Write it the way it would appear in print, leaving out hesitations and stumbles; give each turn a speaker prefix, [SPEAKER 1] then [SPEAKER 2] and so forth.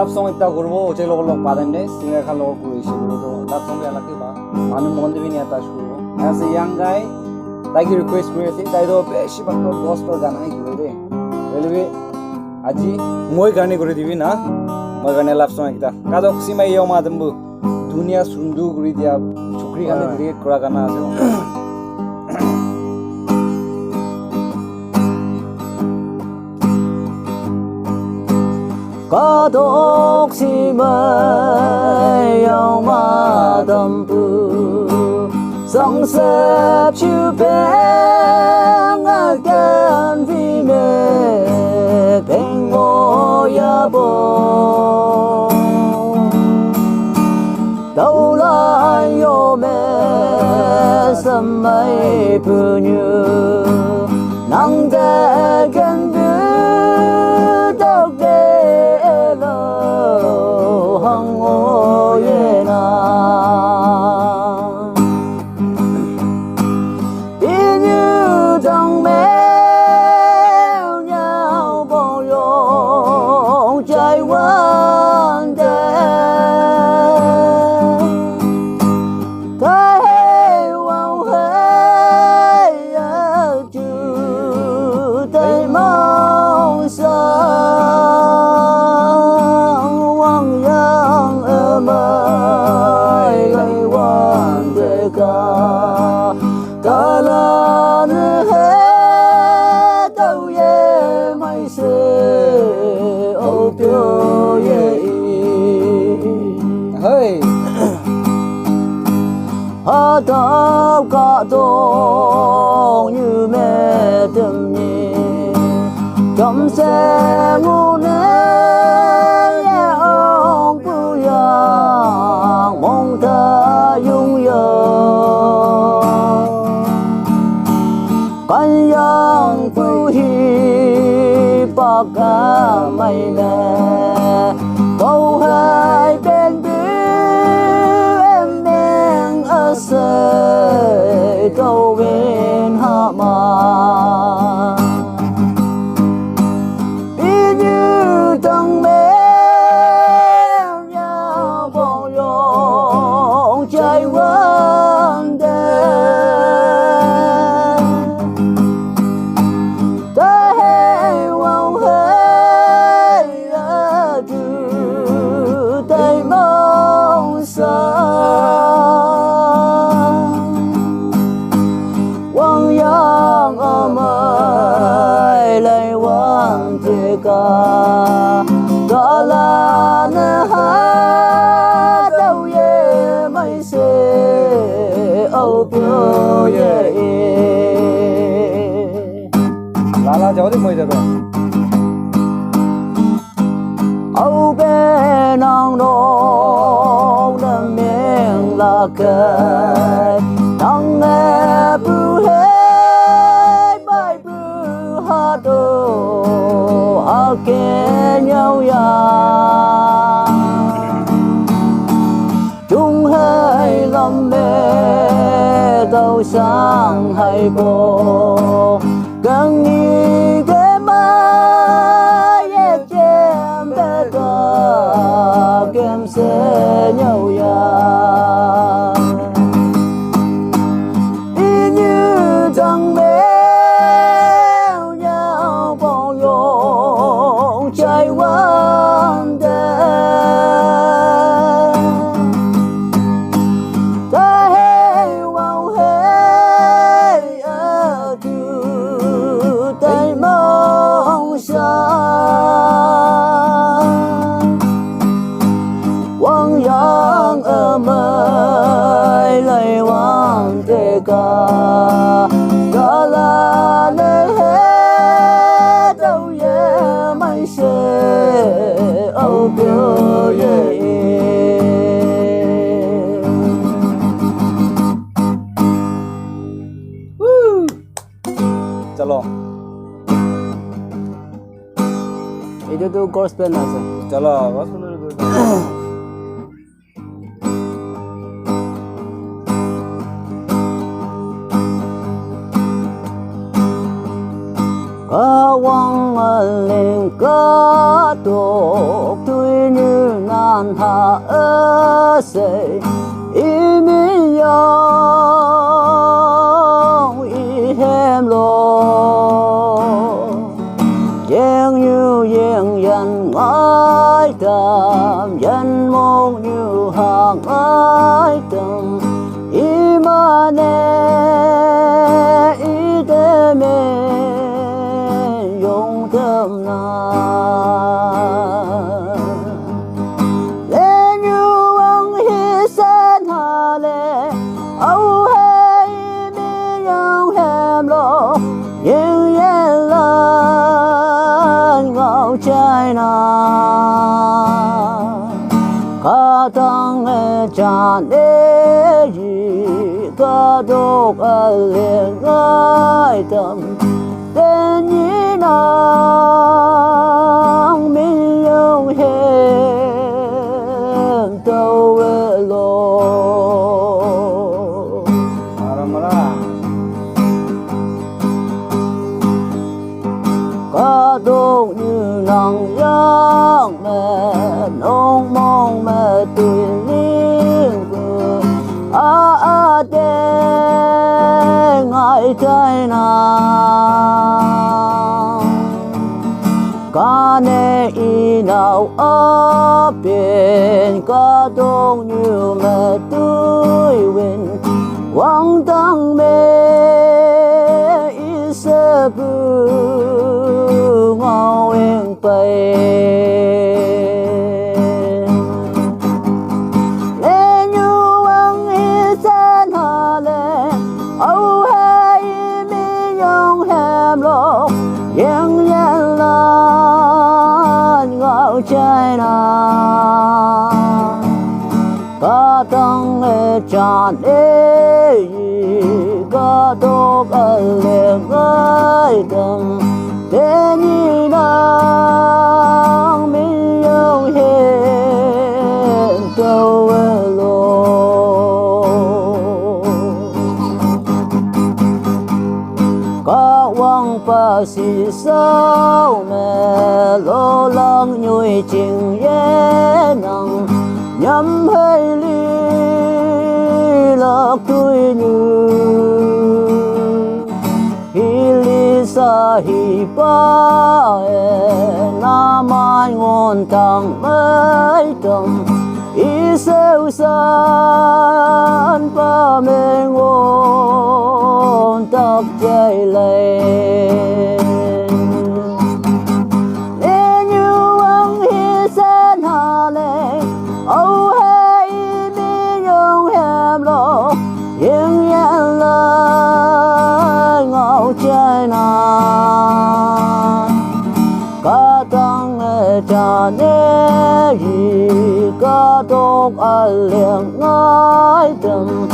[SPEAKER 1] লাভ সং একটা করবো ওচে লোক লোক পাদেন রে সিঙ্গার খা লোক করেছি বলে তো লাভ সং এলাকে বা মানুষ মন দেবি নিয়ে তাস করবো অ্যাজ এ ইয়াং গাই তাইকে রিকোয়েস্ট করেছি তাই তো বেশি বাক গসপেল গান হাই করে রে বলবি আজি মই গানে করে দিবি না মই গানে লাভ সং একটা কাজক সিমাই ইয়ো মা দম্বু দুনিয়া সুন্দু করে দিয়া ছুকরি গানে ক্রিয়েট করা গানা আছে
[SPEAKER 2] Kadok si mai yao ma dam pu song sep chu beng again vi me peng mo ya bo đâu lại yo me sam mai pu như nang de gen du dog de hăng ô ye na đi như trong mèo nhau bao yong trái quan đen thấy wow hey chu tay mong xa Tao cả đông như mẹ đêm nhỉ trong xe ngu nê ông bưu yang mong ta dung yêu căn yang bưu hi bạc cả mày nè câu hai bên say câu bên hạ mà đi như trăng mèo nhau bao yong trái quan đen ta hay wow hey chu tay mong xa đó là nơi hát đâu ye mây se âu biểu ye
[SPEAKER 1] la cháu thì mời được rồi
[SPEAKER 2] âu bên nong nong đâm miệng là cây nong nghe bưu hết bài bưu hát đồ kề nhau ya chung hai lâm mê đâu sang hai bồ càng nghĩ cái mai ye chem bé ta kem sẽ nhau ya đi như trăng trái quan đen ta hay wow hey chu tay mong xa quang yang ở mây lấy quang thế cả đó là nơi hết đâu ye mây se âu biểu ye
[SPEAKER 1] चलो
[SPEAKER 2] itu tuh gospel nasa
[SPEAKER 1] चलो बस
[SPEAKER 2] Kawang maling katok tuy như gian hạ ở xây ý mi yong ý hem lo giang như giang dân ngói tầm dân mong như hàng ngói tầm ý mà nè ý đê mê dùng thơm na lên như ông hi sen hà lệ âu hay mi yang hem lo nhưng yên lên ngạo trái na cả tăng tràn đê gì cả độc liền ngài tâm tên nhĩ nàng mi yêu hem tàu về lo
[SPEAKER 1] Maramara.
[SPEAKER 2] cả độc như nàng giang mẹ nông mong mẹ tuổi liên vừa đê ngại trái nàng ca nê y nào ở biển ca đông như mẹ tuổi quên quang tăng mê y sơ bư ngao yên bay lên như anh y sen hà lệ âu hay mi yong hem lo yang yan lan ngạo trái na cả tăng tràn đê gì cả độc liền ngài tâm tên như nàng mi yong hem tàu về lo cả quang pa si sao mẹ lo lắng nhồi情也能nhắm hay li lạc tuổi như hi li sa hi ba na mai ngon tang mai tâm ý sâu san ba mê ngon tập chạy lên lên như anh hi sen hà lệ âu hay mi yong hem lo nhưng yan la ngạo trái na cả tăng tràn đê gì cả độc liền ngài tâm